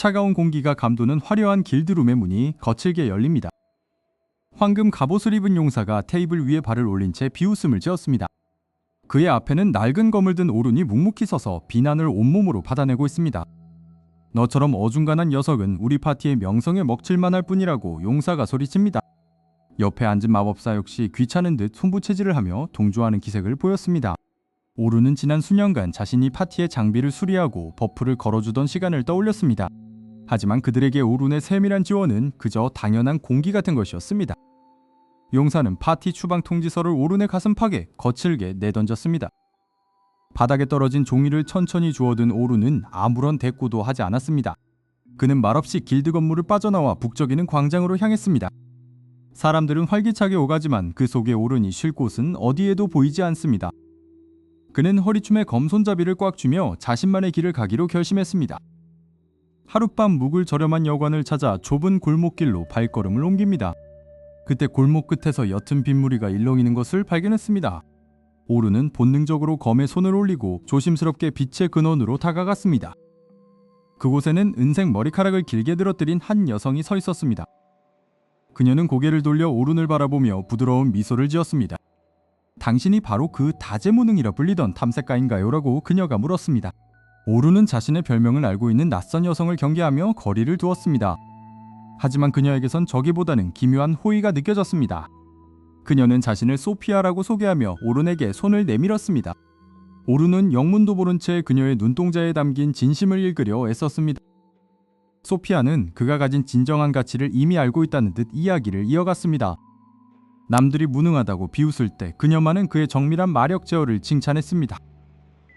차가운 공기가 감도는 화려한 길드룸의 문이 거칠게 열립니다. 황금 갑옷을 입은 용사가 테이블 위에 발을 올린 채 비웃음을 지었습니다. 그의 앞에는 낡은 검을 든 오룬이 묵묵히 서서 비난을 온몸으로 받아내고 있습니다. 너처럼 어중간한 녀석은 우리 파티의 명성에 먹칠만 할 뿐이라고 용사가 소리칩니다. 옆에 앉은 마법사 역시 귀찮은 듯 손부채질을 하며 동조하는 기색을 보였습니다. 오룬은 지난 수년간 자신이 파티의 장비를 수리하고 버프를 걸어주던 시간을 떠올렸습니다. 하지만 그들에게 오룬의 세밀한 지원은 그저 당연한 공기 같은 것이었습니다. 용사는 파티 추방 통지서를 오룬의 가슴팍에 거칠게 내던졌습니다. 바닥에 떨어진 종이를 천천히 주워든 오룬은 아무런 대꾸도 하지 않았습니다. 그는 말없이 길드 건물을 빠져나와 북적이는 광장으로 향했습니다. 사람들은 활기차게 오가지만 그 속에 오룬이 쉴 곳은 어디에도 보이지 않습니다. 그는 허리춤에 검손잡이를 꽉 쥐며 자신만의 길을 가기로 결심했습니다. 하룻밤 묵을 저렴한 여관을 찾아 좁은 골목길로 발걸음을 옮깁니다. 그때 골목 끝에서 옅은 빗무리가 일렁이는 것을 발견했습니다. 오룬은 본능적으로 검에 손을 올리고 조심스럽게 빛의 근원으로 다가갔습니다. 그곳에는 은색 머리카락을 길게 늘어뜨린 한 여성이 서 있었습니다. 그녀는 고개를 돌려 오룬을 바라보며 부드러운 미소를 지었습니다. 당신이 바로 그 다재무능이라 불리던 탐색가인가요? 라고 그녀가 물었습니다. 오룬은 자신의 별명을 알고 있는 낯선 여성을 경계하며 거리를 두었습니다. 하지만 그녀에게선 저기보다는 기묘한 호의가 느껴졌습니다. 그녀는 자신을 소피아라고 소개하며 오룬에게 손을 내밀었습니다. 오룬은 영문도 모른 채 그녀의 눈동자에 담긴 진심을 읽으려 애썼습니다. 소피아는 그가 가진 진정한 가치를 이미 알고 있다는 듯 이야기를 이어갔습니다. 남들이 무능하다고 비웃을 때 그녀만은 그의 정밀한 마력 제어를 칭찬했습니다.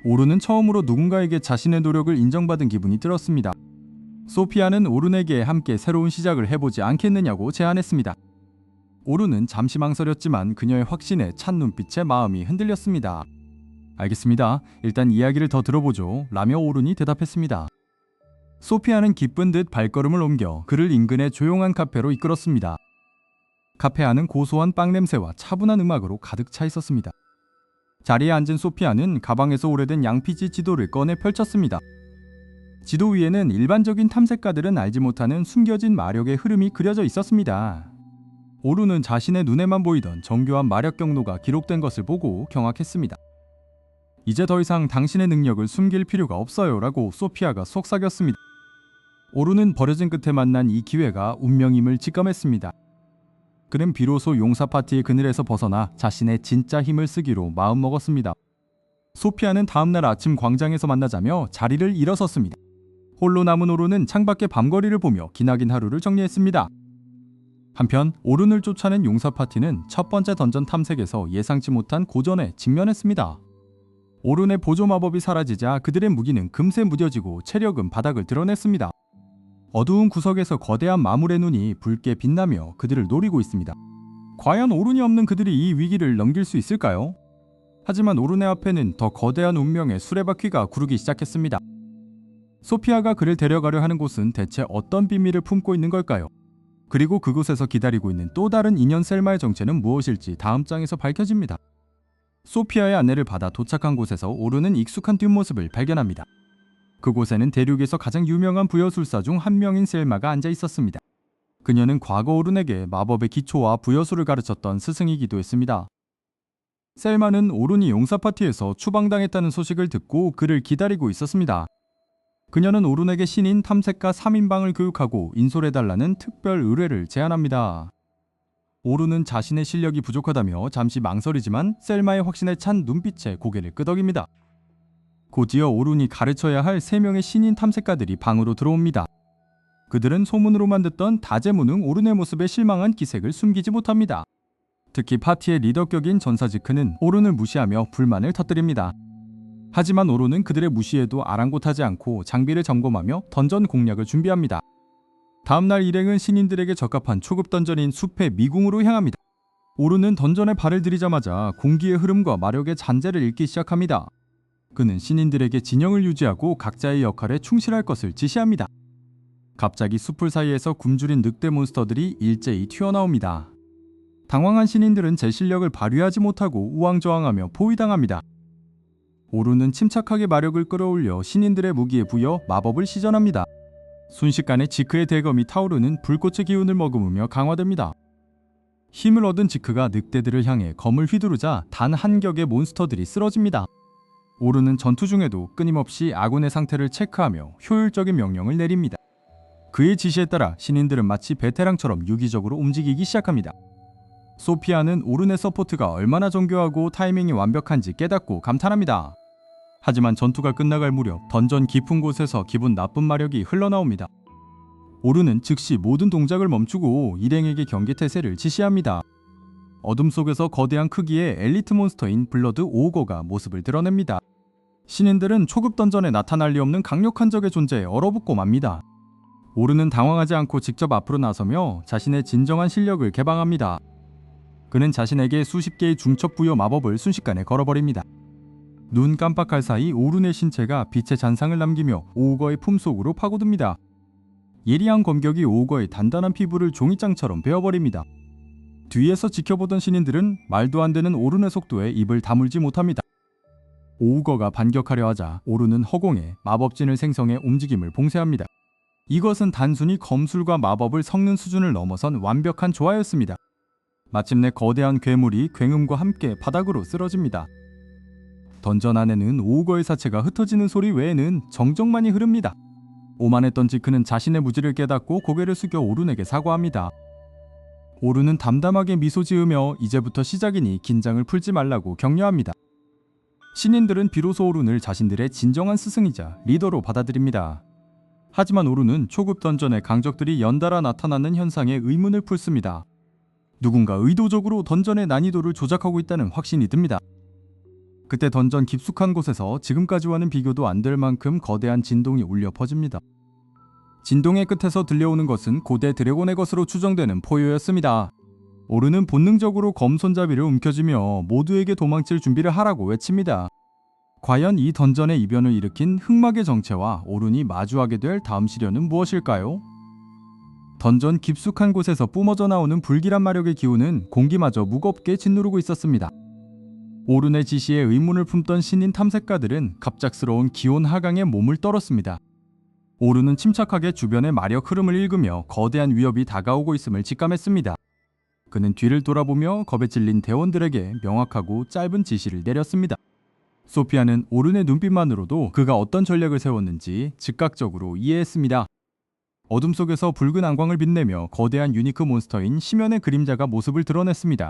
오룬은 처음으로 누군가에게 자신의 노력을 인정받은 기분이 들었습니다. 소피아는 오룬에게 함께 새로운 시작을 해보지 않겠느냐고 제안했습니다. 오룬은 잠시 망설였지만 그녀의 확신에 찬 눈빛에 마음이 흔들렸습니다. 알겠습니다. 일단 이야기를 더 들어보죠. 라며 오룬이 대답했습니다. 소피아는 기쁜 듯 발걸음을 옮겨 그를 인근의 조용한 카페로 이끌었습니다. 카페 안은 고소한 빵 냄새와 차분한 음악으로 가득 차 있었습니다. 자리에 앉은 소피아는 가방에서 오래된 양피지 지도를 꺼내 펼쳤습니다. 지도 위에는 일반적인 탐색가들은 알지 못하는 숨겨진 마력의 흐름이 그려져 있었습니다. 오룬은 자신의 눈에만 보이던 정교한 마력 경로가 기록된 것을 보고 경악했습니다. 이제 더 이상 당신의 능력을 숨길 필요가 없어요 라고 소피아가 속삭였습니다. 오룬은 버려진 끝에 만난 이 기회가 운명임을 직감했습니다. 그는 비로소 용사 파티의 그늘에서 벗어나 자신의 진짜 힘을 쓰기로 마음먹었습니다. 소피아는 다음날 아침 광장에서 만나자며 자리를 일어섰습니다. 홀로 남은 오룬은 창밖의 밤거리를 보며 기나긴 하루를 정리했습니다. 한편 오룬을 쫓아낸 용사 파티는 첫 번째 던전 탐색에서 예상치 못한 고전에 직면했습니다. 오룬의 보조 마법이 사라지자 그들의 무기는 금세 무뎌지고 체력은 바닥을 드러냈습니다. 어두운 구석에서 거대한 마물의 눈이 붉게 빛나며 그들을 노리고 있습니다. 과연 오룬이 없는 그들이 이 위기를 넘길 수 있을까요? 하지만 오룬의 앞에는 더 거대한 운명의 수레바퀴가 구르기 시작했습니다. 소피아가 그를 데려가려 하는 곳은 대체 어떤 비밀을 품고 있는 걸까요? 그리고 그곳에서 기다리고 있는 또 다른 인연 셀마의 정체는 무엇일지 다음 장에서 밝혀집니다. 소피아의 안내를 받아 도착한 곳에서 오룬은 익숙한 뒷모습을 발견합니다. 그곳에는 대륙에서 가장 유명한 부여술사 중 한 명인 셀마가 앉아 있었습니다. 그녀는 과거 오룬에게 마법의 기초와 부여술을 가르쳤던 스승이기도 했습니다. 셀마는 오룬이 용사 파티에서 추방당했다는 소식을 듣고 그를 기다리고 있었습니다. 그녀는 오룬에게 신인 탐색가 3인방을 교육하고 인솔해달라는 특별 의뢰를 제안합니다. 오룬은 자신의 실력이 부족하다며 잠시 망설이지만 셀마의 확신에 찬 눈빛에 고개를 끄덕입니다. 곧이어 오룬이 가르쳐야 할 3명의 신인 탐색가들이 방으로 들어옵니다. 그들은 소문으로만 듣던 다재무능 오룬의 모습에 실망한 기색을 숨기지 못합니다. 특히 파티의 리더격인 전사지크는 오룬을 무시하며 불만을 터뜨립니다. 하지만 오룬은 그들의 무시에도 아랑곳하지 않고 장비를 점검하며 던전 공략을 준비합니다. 다음날 일행은 신인들에게 적합한 초급 던전인 숲의 미궁으로 향합니다. 오룬은 던전에 발을 들이자마자 공기의 흐름과 마력의 잔재를 읽기 시작합니다. 그는 신인들에게 진영을 유지하고 각자의 역할에 충실할 것을 지시합니다. 갑자기 숲풀 사이에서 굶주린 늑대 몬스터들이 일제히 튀어나옵니다. 당황한 신인들은 제 실력을 발휘하지 못하고 우왕좌왕하며 포위당합니다. 오룬은 침착하게 마력을 끌어올려 신인들의 무기에 부여 마법을 시전합니다. 순식간에 지크의 대검이 타오르는 불꽃의 기운을 머금으며 강화됩니다. 힘을 얻은 지크가 늑대들을 향해 검을 휘두르자 단 한 격의 몬스터들이 쓰러집니다. 오른은 전투 중에도 끊임없이 아군의 상태를 체크하며 효율적인 명령을 내립니다. 그의 지시에 따라 신인들은 마치 베테랑처럼 유기적으로 움직이기 시작합니다. 소피아는 오른의 서포트가 얼마나 정교하고 타이밍이 완벽한지 깨닫고 감탄합니다. 하지만 전투가 끝나갈 무렵 던전 깊은 곳에서 기분 나쁜 마력이 흘러나옵니다. 오른은 즉시 모든 동작을 멈추고 일행에게 경계 태세를 지시합니다. 어둠 속에서 거대한 크기의 엘리트 몬스터인 블러드 오거가 모습을 드러냅니다. 신인들은 초급 던전에 나타날 리 없는 강력한 적의 존재에 얼어붙고 맙니다. 오른은 당황하지 않고 직접 앞으로 나서며 자신의 진정한 실력을 개방합니다. 그는 자신에게 수십 개의 중첩 부여 마법을 순식간에 걸어버립니다. 눈 깜빡할 사이 오른의 신체가 빛의 잔상을 남기며 오거의 품속으로 파고듭니다. 예리한 검격이 오거의 단단한 피부를 종이장처럼 베어버립니다. 뒤에서 지켜보던 신인들은 말도 안 되는 오른의 속도에 입을 다물지 못합니다. 오거가 반격하려 하자 오른은 허공에 마법진을 생성해 움직임을 봉쇄합니다. 이것은 단순히 검술과 마법을 섞는 수준을 넘어선 완벽한 조화였습니다. 마침내 거대한 괴물이 굉음과 함께 바닥으로 쓰러집니다. 던전 안에는 오거의 사체가 흩어지는 소리 외에는 정적만이 흐릅니다. 오만했던 지크는 자신의 무지를 깨닫고 고개를 숙여 오른에게 사과합니다. 오른은 담담하게 미소 지으며 이제부터 시작이니 긴장을 풀지 말라고 격려합니다. 신인들은 비로소 오른을 자신들의 진정한 스승이자 리더로 받아들입니다. 하지만 오른은 초급 던전의 강적들이 연달아 나타나는 현상에 의문을 품습니다. 누군가 의도적으로 던전의 난이도를 조작하고 있다는 확신이 듭니다. 그때 던전 깊숙한 곳에서 지금까지와는 비교도 안 될 만큼 거대한 진동이 울려 퍼집니다. 진동의 끝에서 들려오는 것은 고대 드래곤의 것으로 추정되는 포효였습니다. 오른은 본능적으로 검 손잡이를 움켜쥐며 모두에게 도망칠 준비를 하라고 외칩니다. 과연 이 던전의 이변을 일으킨 흑막의 정체와 오른이 마주하게 될 다음 시련은 무엇일까요? 던전 깊숙한 곳에서 뿜어져 나오는 불길한 마력의 기운은 공기마저 무겁게 짓누르고 있었습니다. 오른의 지시에 의문을 품던 신인 탐색가들은 갑작스러운 기온 하강에 몸을 떨었습니다. 오른은 침착하게 주변의 마력 흐름을 읽으며 거대한 위협이 다가오고 있음을 직감했습니다. 그는 뒤를 돌아보며 겁에 질린 대원들에게 명확하고 짧은 지시를 내렸습니다. 소피아는 오른의 눈빛만으로도 그가 어떤 전략을 세웠는지 즉각적으로 이해했습니다. 어둠 속에서 붉은 안광을 빛내며 거대한 유니크 몬스터인 심연의 그림자가 모습을 드러냈습니다.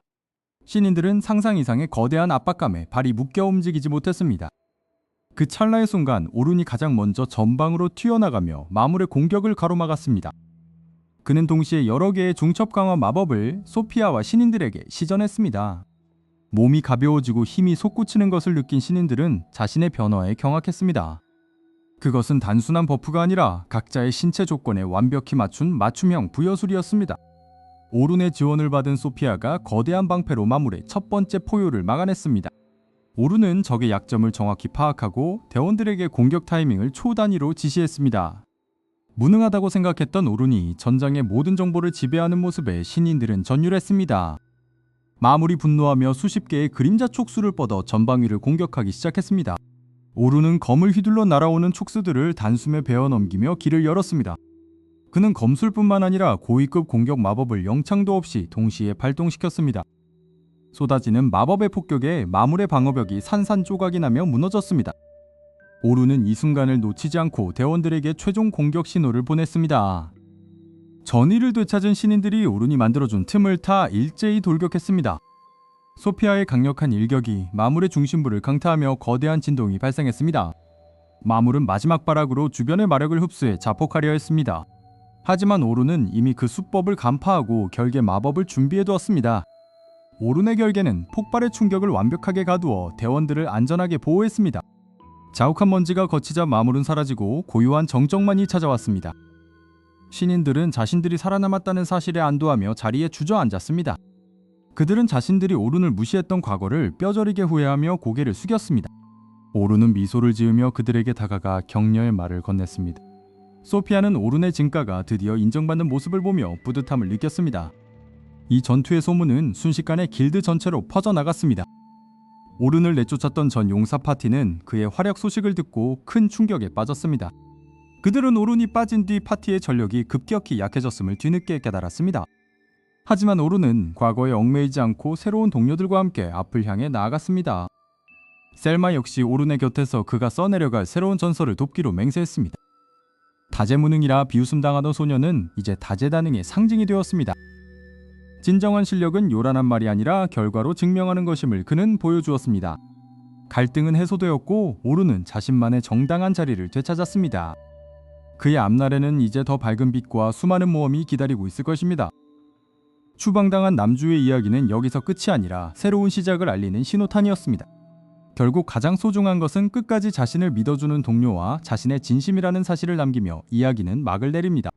신인들은 상상 이상의 거대한 압박감에 발이 묶여 움직이지 못했습니다. 그 찰나의 순간 오른이 가장 먼저 전방으로 튀어나가며 마물의 공격을 가로막았습니다. 그는 동시에 여러 개의 중첩 강화 마법을 소피아와 신인들에게 시전했습니다. 몸이 가벼워지고 힘이 솟구치는 것을 느낀 신인들은 자신의 변화에 경악했습니다. 그것은 단순한 버프가 아니라 각자의 신체 조건에 완벽히 맞춘 맞춤형 부여술이었습니다. 오른의 지원을 받은 소피아가 거대한 방패로 마물의 첫 번째 포효를 막아냈습니다. 오른은 적의 약점을 정확히 파악하고 대원들에게 공격 타이밍을 초단위로 지시했습니다. 무능하다고 생각했던 오른이 전장의 모든 정보를 지배하는 모습에 신인들은 전율했습니다. 마물이 분노하며 수십 개의 그림자 촉수를 뻗어 전방위를 공격하기 시작했습니다. 오른은 검을 휘둘러 날아오는 촉수들을 단숨에 베어 넘기며 길을 열었습니다. 그는 검술뿐만 아니라 고위급 공격 마법을 영창도 없이 동시에 발동시켰습니다. 쏟아지는 마법의 폭격에 마물의 방어벽이 산산조각이 나며 무너졌습니다. 오른은 이 순간을 놓치지 않고 대원들에게 최종 공격 신호를 보냈습니다. 전의를 되찾은 신인들이 오른이 만들어준 틈을 타 일제히 돌격했습니다. 소피아의 강력한 일격이 마물의 중심부를 강타하며 거대한 진동이 발생했습니다. 마물은 마지막 발악으로 주변의 마력을 흡수해 자폭하려 했습니다. 하지만 오른은 이미 그 수법을 간파하고 결계 마법을 준비해두었습니다. 오른의 결계는 폭발의 충격을 완벽하게 가두어 대원들을 안전하게 보호했습니다. 자욱한 먼지가 걷히자 마물은 사라지고 고요한 정적만이 찾아왔습니다. 신인들은 자신들이 살아남았다는 사실에 안도하며 자리에 주저앉았습니다. 그들은 자신들이 오른을 무시했던 과거를 뼈저리게 후회하며 고개를 숙였습니다. 오른은 미소를 지으며 그들에게 다가가 격려의 말을 건넸습니다. 소피아는 오른의 진가가 드디어 인정받는 모습을 보며 뿌듯함을 느꼈습니다. 이 전투의 소문은 순식간에 길드 전체로 퍼져나갔습니다. 오른을 내쫓았던 전 용사 파티는 그의 활약 소식을 듣고 큰 충격에 빠졌습니다. 그들은 오른이 빠진 뒤 파티의 전력이 급격히 약해졌음을 뒤늦게 깨달았습니다. 하지만 오른은 과거에 얽매이지 않고 새로운 동료들과 함께 앞을 향해 나아갔습니다. 셀마 역시 오른의 곁에서 그가 써내려갈 새로운 전설을 돕기로 맹세했습니다. 다재무능이라 비웃음당하던 소녀는 이제 다재다능의 상징이 되었습니다. 진정한 실력은 요란한 말이 아니라 결과로 증명하는 것임을 그는 보여주었습니다. 갈등은 해소되었고 오른은 자신만의 정당한 자리를 되찾았습니다. 그의 앞날에는 이제 더 밝은 빛과 수많은 모험이 기다리고 있을 것입니다. 추방당한 남주의 이야기는 여기서 끝이 아니라 새로운 시작을 알리는 신호탄이었습니다. 결국 가장 소중한 것은 끝까지 자신을 믿어주는 동료와 자신의 진심이라는 사실을 남기며 이야기는 막을 내립니다.